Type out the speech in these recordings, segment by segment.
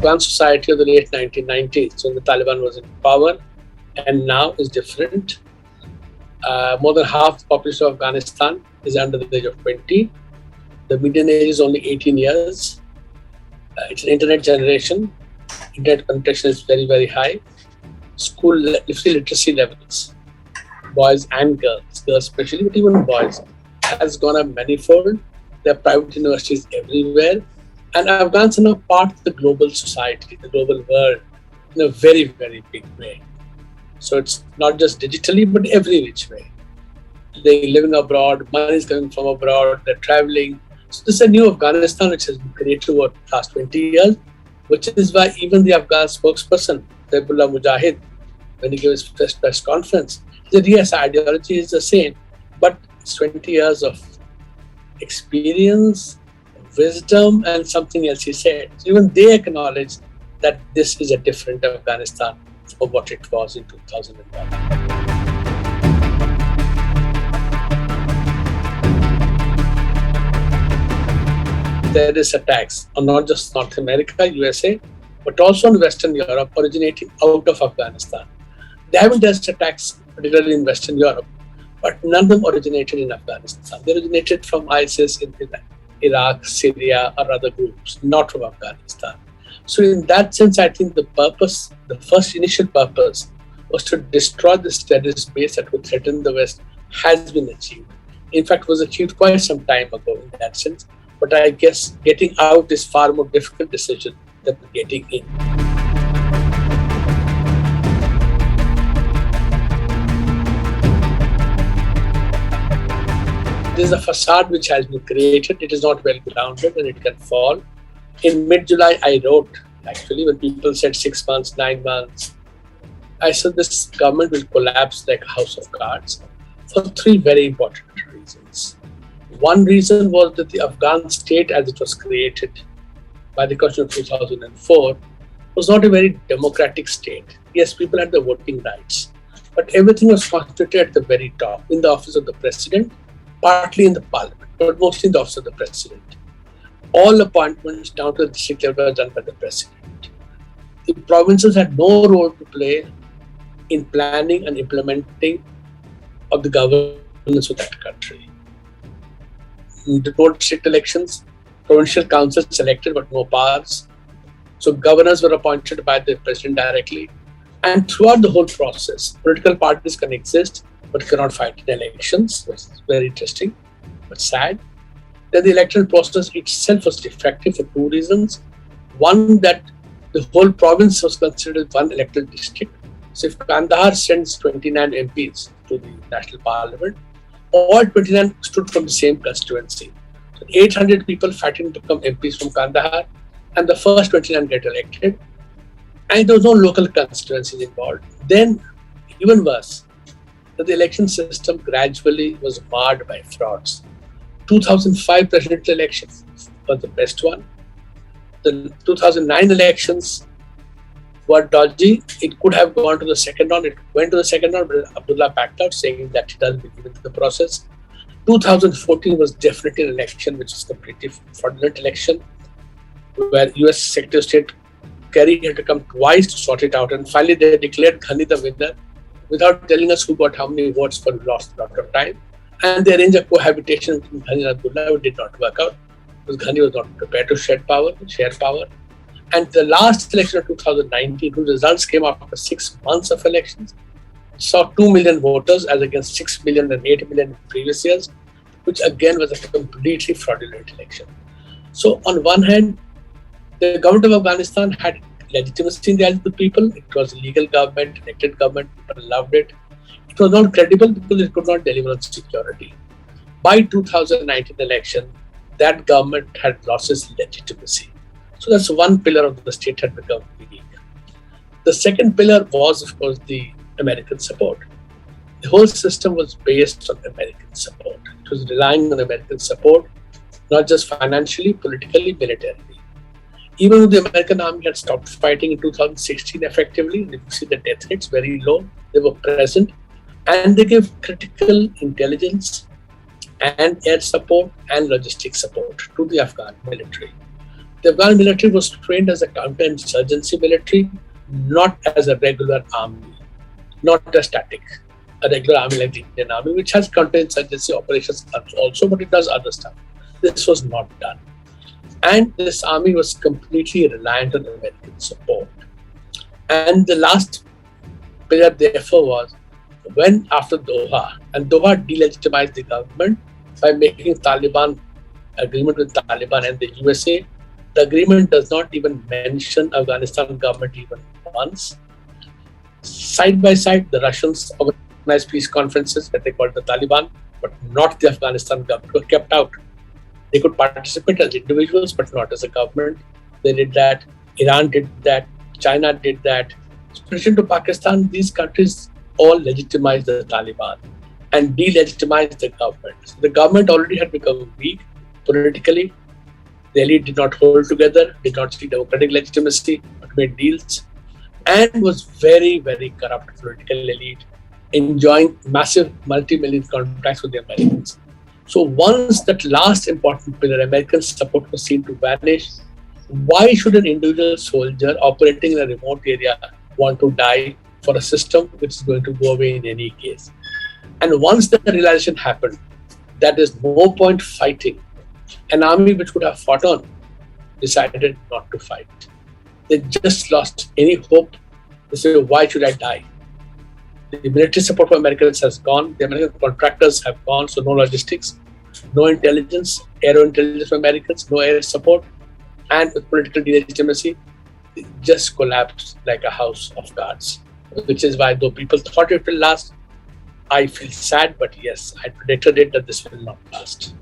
Afghan society of the late 1990s, when the Taliban was in power, and now is different. More than half the population of Afghanistan is under the age of 20. The median age is only 18 years. It's an internet generation. Internet penetration is very, very high. School literacy levels, boys and girls especially, but even boys, has gone up manifold. There are private universities everywhere. And Afghans are now part of the global society, the global world, in a very, very big way. So it's not just digitally, but every which way. They're living abroad, money is coming from abroad, they're traveling. So this is a new Afghanistan which has been created over the last 20 years, which is why even the Afghan spokesperson, Zaibullah Mujahid, when he gave his first press conference, he said, yes, ideology is the same, but it's 20 years of experience, wisdom, and something else he said. So even they acknowledge that this is a different Afghanistan from what it was in 2001. There is attacks on not just North America, USA, but also on Western Europe originating out of Afghanistan. They haven't just attacks, particularly in Western Europe, but none of them originated in Afghanistan. They originated from ISIS in Iraq, Syria, or other groups, not from Afghanistan. So in that sense, I think the first initial purpose was to destroy this terrorist base that would threaten the West has been achieved. In fact, was achieved quite some time ago in that sense. But I guess getting out is far more difficult decision than getting in. This is a facade which has been created. It is not well grounded and it can fall. In mid-July, I wrote, actually, when people said 6 months, 9 months, I said this government will collapse like a house of cards for 3 very important reasons. One reason was that the Afghan state, as it was created by the Constitution of 2004, was not a very democratic state. Yes, people had the voting rights, but everything was concentrated at the very top, in the office of the president, partly in the parliament, but mostly in the office of the president. All appointments down to the district level were done by the president. The provinces had no role to play in planning and implementing of the governance of that country. The district elections, provincial councils selected but no powers. So governors were appointed by the president directly. And throughout the whole process, political parties can exist but cannot fight in elections, which is very interesting but sad. Then the election process itself was defective for 2 reasons. One, that the whole province was considered one electoral district. So if Kandahar sends 29 MPs to the national parliament, all 29 stood from the same constituency. So 800 people fighting to become MPs from Kandahar, and the first 29 get elected. And there was no local constituencies involved. Then, even worse, that the election system gradually was marred by frauds. 2005 presidential election was the best one. The 2009 elections were dodgy. It could have gone to the second round. It went to the second round, but Abdullah backed out, saying that he doesn't believe in the process. 2014 was definitely an election which was completely fraudulent election, where US Secretary of State Kerry had to come twice to sort it out. And finally, they declared Ghani the winner without telling us who got how many votes, for lost a lot of time. And they arranged a cohabitation between Ghani and Abdullah, which did not work out because Ghani was not prepared to share power. And the last election of 2019, whose results came after 6 months of elections, saw 2 million voters as against 6 million and 8 million in previous years, which again was a completely fraudulent election. So on one hand, the government of Afghanistan had legitimacy in the eyes of the people. It was a legal government, elected government, people loved it. It was not credible because it could not deliver on security. By 2019 election, that government had lost its legitimacy. So that's one pillar of the state had become weak. The second pillar was, of course, the American support. The whole system was based on American support. It was relying on American support, not just financially, politically, militarily. Even though the American army had stopped fighting in 2016 effectively, you see the death rates very low, they were present, and they gave critical intelligence and air support and logistic support to the Afghan military. The Afghan military was trained as a counterinsurgency military, not as a regular army, not a static, a regular army like the Indian Army, which has counterinsurgency operations also, but it does other stuff. This was not done. And this army was completely reliant on American support. And the last pillar, therefore, was when after Doha, and Doha delegitimized the government by making Taliban agreement with Taliban and the USA. The agreement does not even mention Afghanistan government even once. Side by side, the Russians organized peace conferences that they called the Taliban, but not the Afghanistan government, were kept out. They could participate as individuals, but not as a government. They did that. Iran did that. China did that. In addition to Pakistan, these countries all legitimized the Taliban and delegitimized the government. So the government already had become weak politically. The elite did not hold together, did not see democratic legitimacy, but made deals, and was very, very corrupt political elite, enjoying massive multi-million contracts with the Americans. So once that last important pillar, American support, was seen to vanish, why should an individual soldier operating in a remote area want to die for a system which is going to go away in any case? And once the realization happened that there's no point fighting, an army which would have fought on decided not to fight. They just lost any hope. They say, why should I die? The military support for Americans has gone. The American contractors have gone, so no logistics, no intelligence, aero intelligence for Americans, no air support, and with political delegitimacy, it just collapsed like a house of cards. Which is why, though people thought it will last, I feel sad, but yes, I predicted it that this will not last.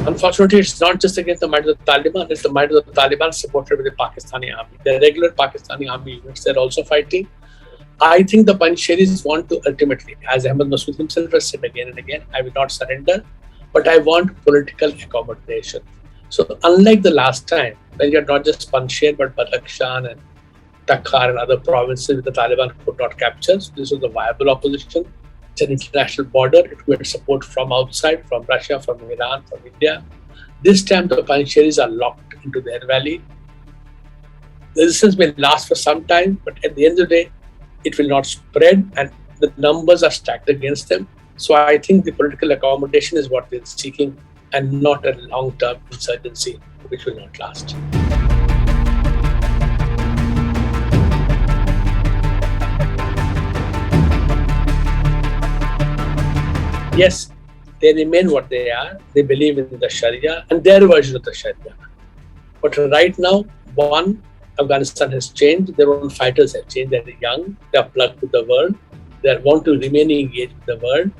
Unfortunately, it's not just against the might of the Taliban, it's the might of the Taliban supported with the Pakistani army. The regular Pakistani army units, they're also fighting. I think the Panjshiris want to ultimately, as Ahmad Massoud himself has said again and again, I will not surrender, but I want political accommodation. So unlike the last time, when you had not just Panjshir, but Badakhshan and Takhar and other provinces which the Taliban could not capture, so this was a viable opposition. It's an international border. It would support from outside, from Russia, from Iran, from India. This time, the Panjshiris are locked into their valley. The resistance may last for some time, but at the end of the day, it will not spread, and the numbers are stacked against them. So I think the political accommodation is what they're seeking, and not a long-term insurgency, which will not last. Yes, they remain what they are. They believe in the Sharia and their version of the Sharia. But right now, one, Afghanistan has changed. Their own fighters have changed. They're young. They're plugged with the world. They want to remain engaged with the world.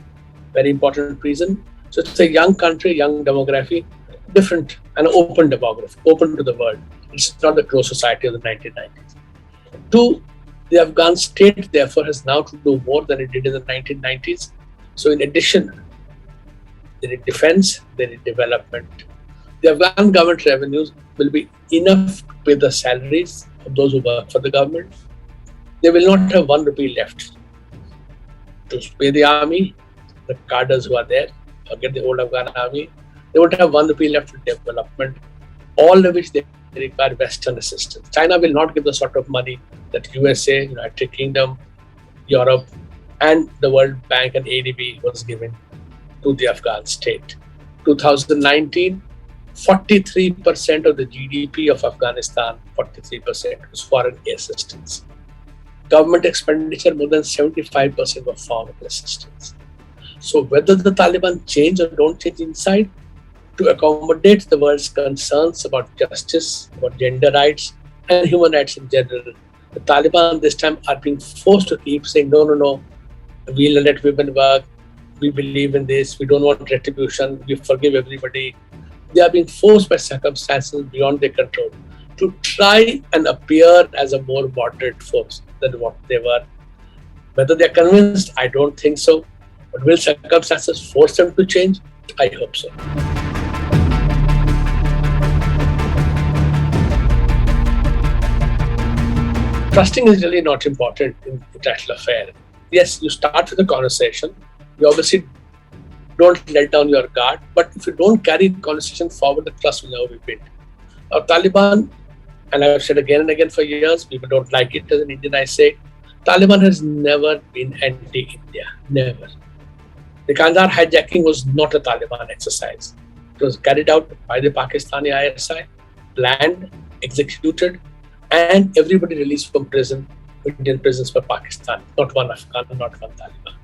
Very important reason. So it's a young country, young demography, different and open demography, open to the world. It's not the closed society of the 1990s. Two, the Afghan state, therefore, has now to do more than it did in the 1990s. So in addition, there is defense, there is development. The Afghan government revenues will be enough to pay the salaries of those who work for the government. They will not have 1 rupee left to pay the army, the cadres who are there, forget the old Afghan army. They won't have 1 rupee left for development, all of which they require Western assistance. China will not give the sort of money that USA, United Kingdom, Europe, and the World Bank and ADB was given to the Afghan state. 2019, 43% of the GDP of Afghanistan, 43% was foreign assistance. Government expenditure, more than 75% was foreign assistance. So whether the Taliban change or don't change inside, to accommodate the world's concerns about justice, about gender rights, and human rights in general, the Taliban this time are being forced to keep saying, no, we'll let women work, we believe in this, we don't want retribution, we forgive everybody. They are being forced by circumstances beyond their control to try and appear as a more moderate force than what they were. Whether they're convinced, I don't think so. But will circumstances force them to change? I hope so. Trusting is really not important in international affairs. Yes, you start with a conversation. You obviously don't let down your guard. But if you don't carry the conversation forward, the trust will never be built. Taliban, and I've said again and again for years, people don't like it as an Indian, I say, Taliban has never been anti-India, never. The Kandahar hijacking was not a Taliban exercise. It was carried out by the Pakistani ISI, planned, executed, and everybody released from prison, Indian prisons for Pakistan, not one Afghan, not one Taliban.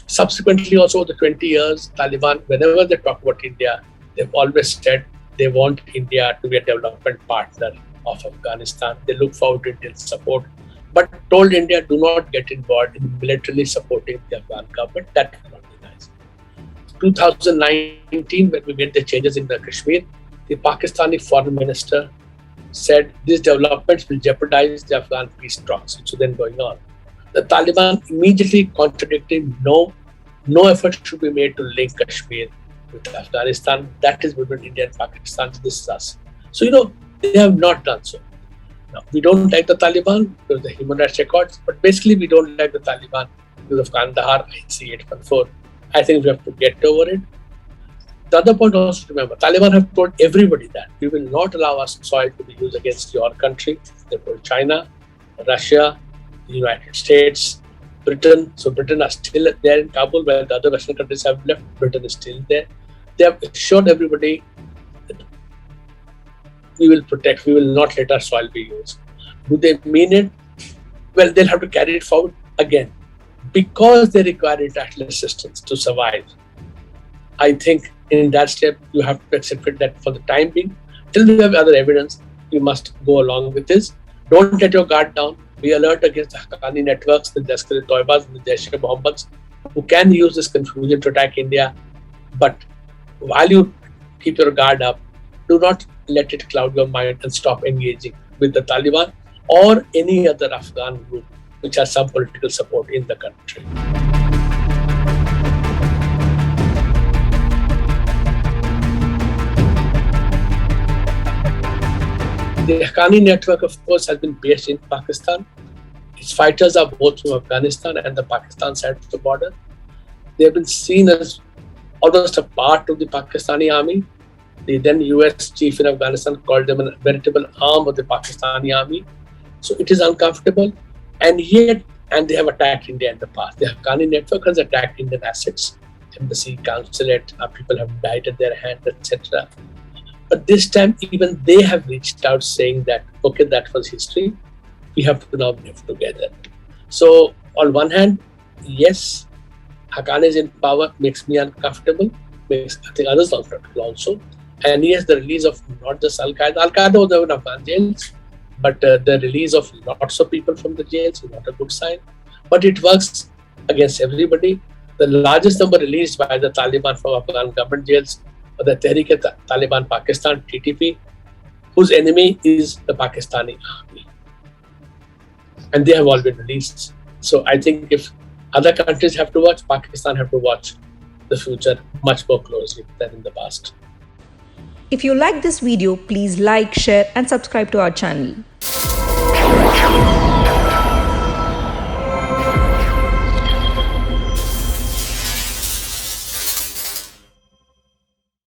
Subsequently, also the 20 years, Taliban, whenever they talk about India, they've always said they want India to be a development partner of Afghanistan. They look forward to Indian support, but told India, do not get involved in militarily supporting the Afghan government. That cannot be nice. 2019, when we made the changes in the Kashmir, the Pakistani foreign minister said these developments will jeopardize the Afghan peace talks, which are then going on. The Taliban immediately contradicted, no effort should be made to link Kashmir with Afghanistan. That is between India and Pakistan. This is us. So, they have not done so. Now, we don't like the Taliban because of the human rights records, but basically we don't like the Taliban because of Kandahar, IC 814. I think we have to get over it. The other point also to remember, Taliban have told everybody that we will not allow our soil to be used against your country. They told China, Russia, the United States, Britain. So Britain are still there in Kabul, where the other Western countries have left. Britain is still there. They have assured everybody that we will protect, we will not let our soil be used. Do they mean it? Well, they'll have to carry it forward again. Because they require international assistance to survive, I think in that step, you have to accept it that for the time being, till we have other evidence, you must go along with this. Don't let your guard down. Be alert against the Haqqani networks, the Lashkar-e-Toibas, the Jaish-e-Mohammeds, who can use this confusion to attack India. But while you keep your guard up, do not let it cloud your mind and stop engaging with the Taliban or any other Afghan group which has some political support in the country. The Haqqani network, of course, has been based in Pakistan. Its fighters are both from Afghanistan and the Pakistan side of the border. They have been seen as almost a part of the Pakistani army. The then US chief in Afghanistan called them a veritable arm of the Pakistani army. So it is uncomfortable. And they have attacked India in the past. The Haqqani network has attacked Indian assets, embassy, consulate, people have died at their hand, etc. But this time, even they have reached out saying that, okay, that was history. We have to now live together. So on one hand, yes, Haqqani is in power, makes me uncomfortable, makes I think others uncomfortable also. And yes, the release of not just Al-Qaeda. Al-Qaeda was never in Afghan jails, but the release of lots of people from the jails is not a good sign. But it works against everybody. The largest number released by the Taliban from Afghan government jails are the Tehreek-e-Taliban Pakistan, TTP, whose enemy is the Pakistani army. And they have all been released. So I think if other countries have to watch, Pakistan have to watch the future much more closely than in the past. If you like this video, please like, share and subscribe to our channel.